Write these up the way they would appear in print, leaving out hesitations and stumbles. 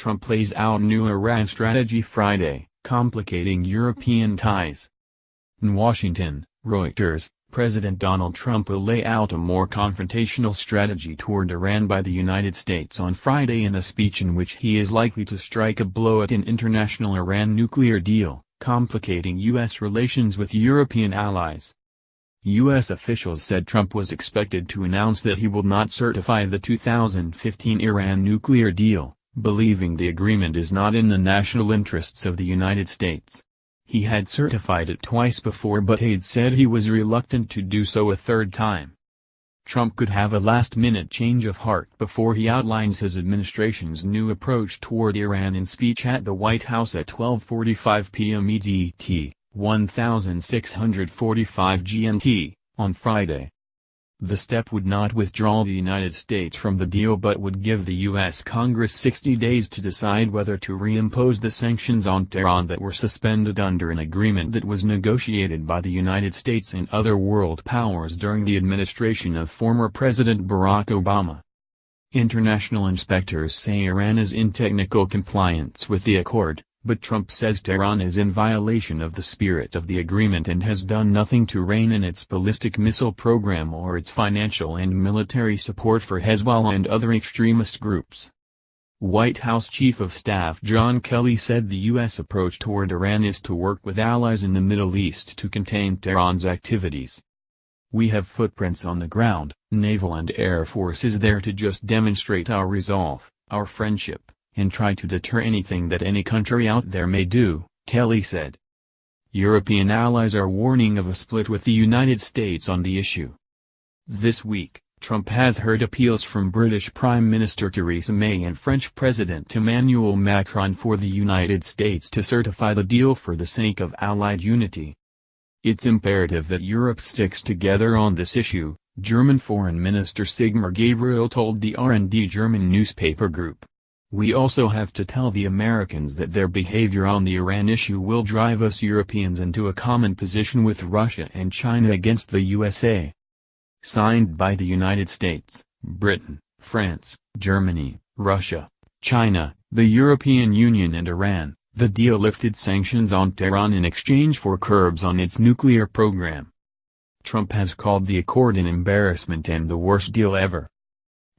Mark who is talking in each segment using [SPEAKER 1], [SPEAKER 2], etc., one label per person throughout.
[SPEAKER 1] Trump lays out new Iran strategy Friday, complicating European ties. In Washington, Reuters, President Donald Trump will lay out a more confrontational strategy toward Iran by the United States on Friday in a speech in which he is likely to strike a blow at an international Iran nuclear deal, complicating U.S. relations with European allies. U.S. officials said Trump was expected to announce that he will not certify the 2015 Iran nuclear deal, believing the agreement is not in the national interests of the United States. He had certified it twice before, but aides said he was reluctant to do so a third time. Trump could have a last-minute change of heart before he outlines his administration's new approach toward Iran in speech at the White House at 12:45 p.m. EDT, 1645 GMT, on Friday. The step would not withdraw the United States from the deal but would give the U.S. Congress 60 days to decide whether to reimpose the sanctions on Tehran that were suspended under an agreement that was negotiated by the United States and other world powers during the administration of former President Barack Obama. International inspectors say Iran is in technical compliance with the accord, but Trump says Tehran is in violation of the spirit of the agreement and has done nothing to rein in its ballistic missile program or its financial and military support for Hezbollah and other extremist groups. White House Chief of Staff John Kelly said the U.S. approach toward Iran is to work with allies in the Middle East to contain Tehran's activities. We have footprints on the ground, naval and air forces there to just demonstrate our resolve, our friendship, and try to deter anything that any country out there may do, Kelly said. European allies are warning of a split with the United States on the issue. This week, Trump has heard appeals from British Prime Minister Theresa May and French President Emmanuel Macron for the United States to certify the deal for the sake of Allied unity. It's imperative that Europe sticks together on this issue, German Foreign Minister Sigmar Gabriel told the R&D German newspaper group. We also have to tell the Americans that their behavior on the Iran issue will drive us Europeans into a common position with Russia and China against the USA. Signed by the United States, Britain, France, Germany, Russia, China, the European Union and Iran, the deal lifted sanctions on Tehran in exchange for curbs on its nuclear program. Trump has called the accord an embarrassment and the worst deal ever.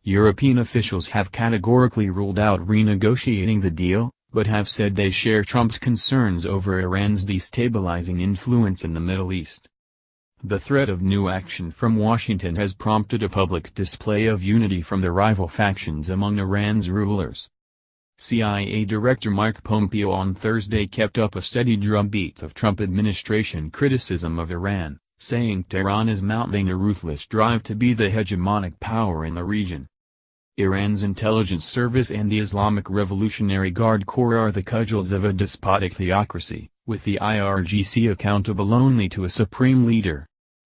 [SPEAKER 1] European officials have categorically ruled out renegotiating the deal, but have said they share Trump's concerns over Iran's destabilizing influence in the Middle East. The threat of new action from Washington has prompted a public display of unity from the rival factions among Iran's rulers. CIA Director Mike Pompeo on Thursday kept up a steady drumbeat of Trump administration criticism of Iran, saying Tehran is mounting a ruthless drive to be the hegemonic power in the region. Iran's intelligence service and the Islamic Revolutionary Guard Corps are the cudgels of a despotic theocracy, with the IRGC accountable only to a supreme leader.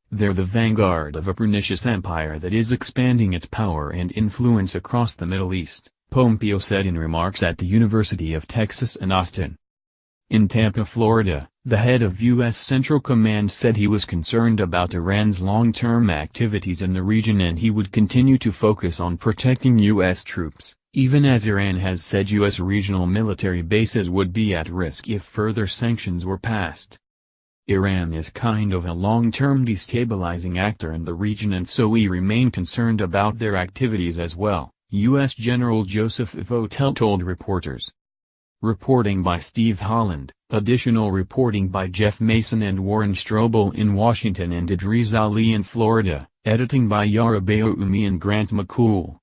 [SPEAKER 1] They're the vanguard of a pernicious empire that is expanding its power and influence across the Middle East, Pompeo said in remarks at the University of Texas in Austin. In Tampa, Florida, the head of U.S. Central Command said he was concerned about Iran's long-term activities in the region and he would continue to focus on protecting U.S. troops, even as Iran has said U.S. regional military bases would be at risk if further sanctions were passed. Iran is kind of a long-term destabilizing actor in the region and so we remain concerned about their activities as well, U.S. General Joseph Votel told reporters. Reporting by Steve Holland, additional reporting by Jeff Mason and Warren Strobel in Washington and Idris Ali in Florida, editing by Yara Bayoumi and Grant McCool.